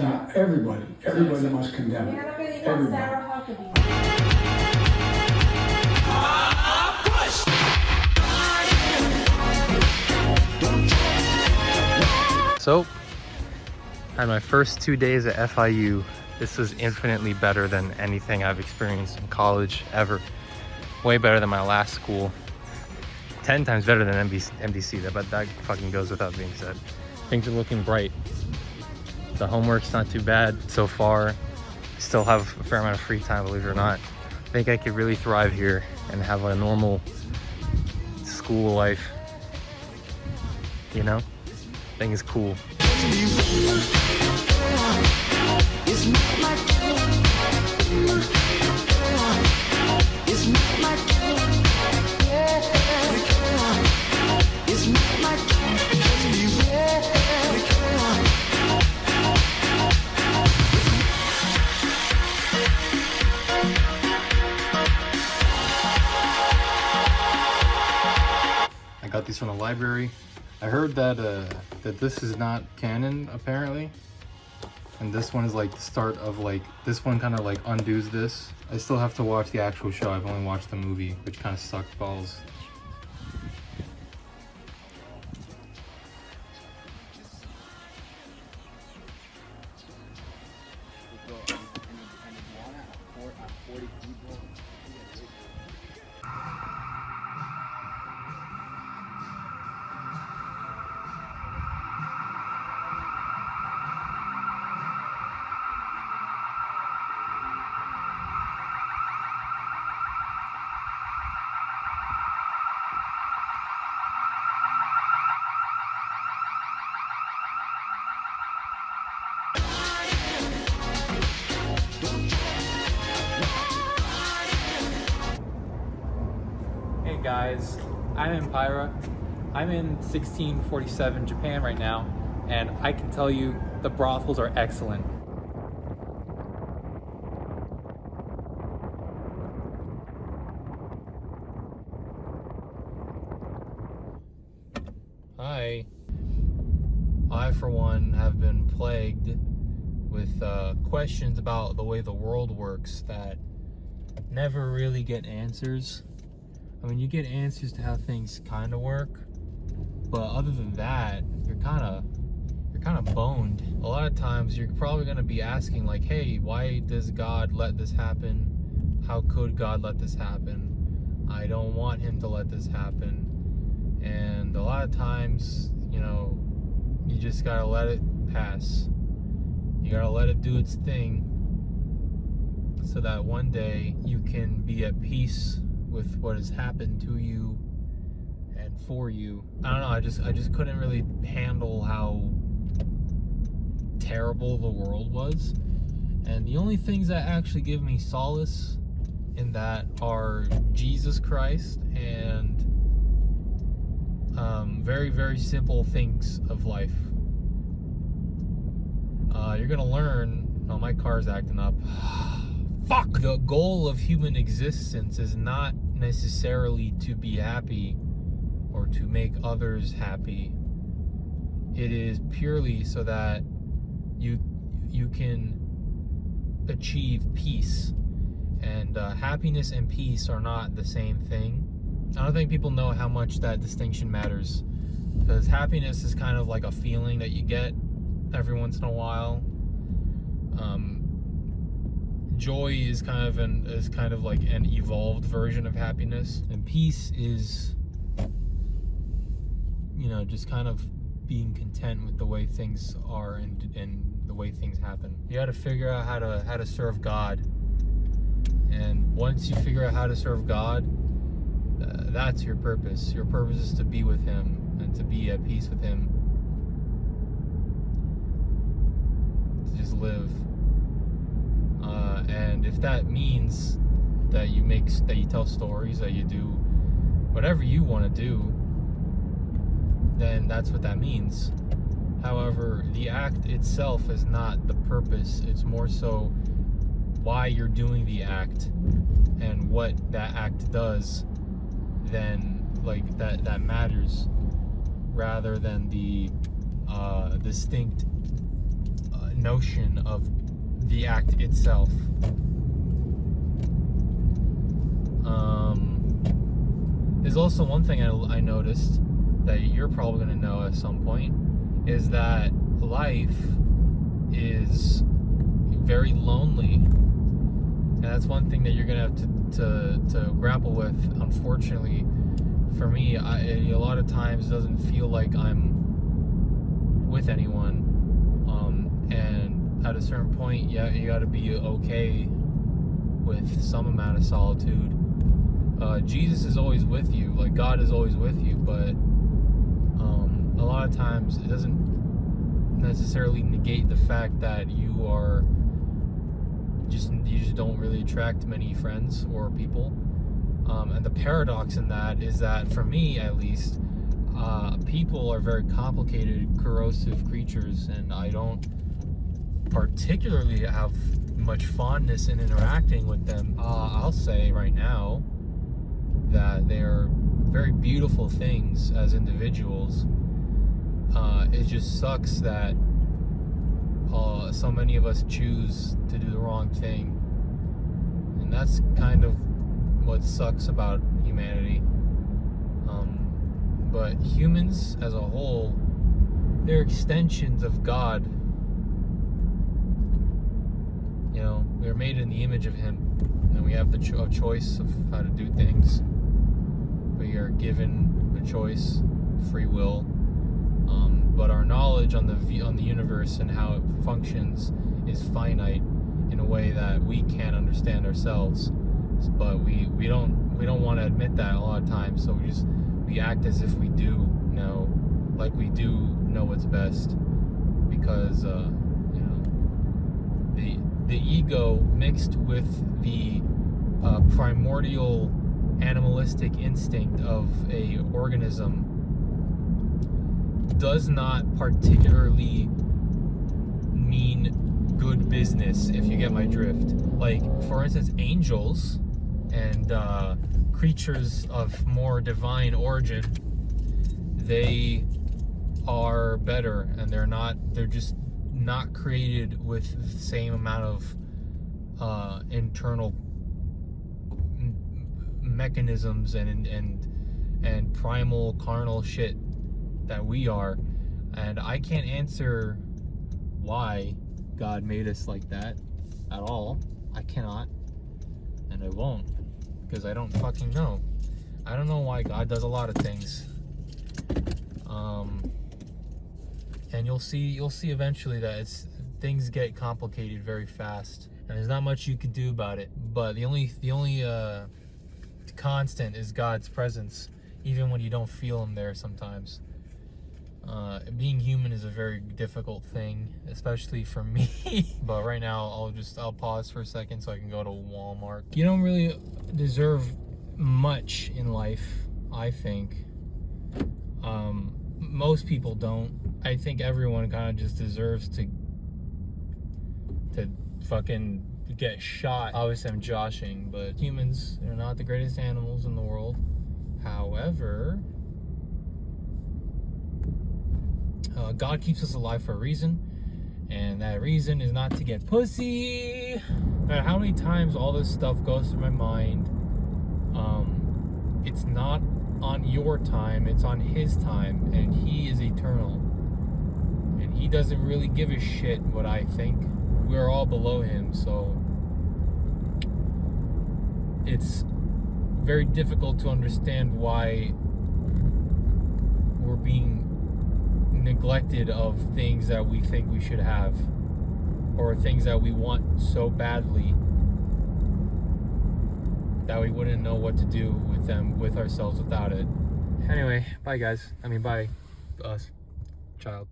Everybody must condemn it. Everybody. So, I had my first 2 days at FIU. This was infinitely better than anything I've experienced in college ever. Way better than my last school. 10 times better than MDC, but that fucking goes without being said. Things are looking bright. The homework's not too bad so far. Still have a fair amount of free time, believe it or not. I think I could really thrive here and have a normal school life. You know? I think it's cool. I got these from the library. I heard that that this is not canon apparently, and this one is like the start of like this one kind of like undoes this. I still have to watch the actual show. I've only watched the movie, which kind of sucked balls. Hey guys, I'm in Pyra. I'm in 1647 Japan right now, and I can tell you the brothels are excellent. Hi. I, for one, have been plagued with questions about the way the world works that never really get answers. I mean, you get answers to how things kind of work, but other than that, you're kind of boned. A lot of times, you're probably going to be asking like, hey, why does God let this happen? How could God let this happen? I don't want him to let this happen. And a lot of times, you know, you just gotta let it pass. You gotta let it do its thing so that one day you can be at peace with what has happened to you and for you. I don't know, I just couldn't really handle how terrible the world was. And the only things that actually give me solace in that are Jesus Christ and very, very simple things of life. You're gonna learn. Oh, my car's acting up. Fuck! The goal of human existence is not necessarily to be happy or to make others happy. It is purely so that you can achieve peace. And happiness and peace are not the same thing. I don't think people know how much that distinction matters, because happiness is kind of like a feeling that you get every once in a while. Joy is kind of like an evolved version of happiness, and peace is, you know, just kind of being content with the way things are and the way things happen. You got to figure out how to serve God, and once you figure out how to serve God, that's your purpose. Your purpose is to be with him and to be at peace with him. To just live. And if that means that you tell stories, that you do whatever you want to do, then that's what that means. However, the act itself is not the purpose. It's more so why you're doing the act and what that act does. Then like that matters, rather than the distinct notion of the act itself. There's also one thing I noticed that you're probably going to know at some point, is that life is very lonely. And that's one thing that you're going to have to grapple with. Unfortunately, for me, a lot of times it doesn't feel like I'm with anyone. And at a certain point, yeah, you got to be okay with some amount of solitude. Jesus is always with you, like God is always with you, but a lot of times it doesn't necessarily negate the fact that you just don't really attract many friends or people. And the paradox in that is that, for me at least, people are very complicated, corrosive creatures, and I don't particularly have much fondness in interacting with them. I'll say right now that they're very beautiful things as individuals. It just sucks that so many of us choose to do the wrong thing, and that's kind of what sucks about humanity. But humans as a whole, they're extensions of God. You know, we are made in the image of Him, and we have the choice of how to do things. We are given a choice, free will, but our knowledge on the universe and how it functions is finite in a way that we can't understand ourselves. But we don't want to admit that a lot of times, so we act as if we do know, like we do know what's best, because you know, the ego mixed with the primordial animalistic instinct of a organism does not particularly mean good business, if you get my drift. Like, for instance, angels and creatures of more divine origin, they are better, and they're just not created with the same amount of internal mechanisms and primal carnal shit that we are. And I can't answer why God made us like that at all. I cannot, and I won't, because I don't fucking know. I don't know why God does a lot of things. And you'll see eventually that things get complicated very fast, and there's not much you can do about it. But the only constant is God's presence, even when you don't feel Him there sometimes. Being human is a very difficult thing, especially for me. But right now, I'll pause for a second so I can go to Walmart. You don't really deserve much in life, I think. Most people don't. I think everyone kind of just deserves to fucking get shot. Obviously, I'm joshing, but humans are not the greatest animals in the world. However, God keeps us alive for a reason, and that reason is not to get pussy. No matter how many times all this stuff goes through my mind, it's not on your time, it's on His time, and He is eternal, and He doesn't really give a shit what I think. We're all below Him, so it's very difficult to understand why we're being neglected of things that we think we should have, or things that we want so badly that we wouldn't know what to do with them, with ourselves, without it. Anyway, bye guys. Bye us, child.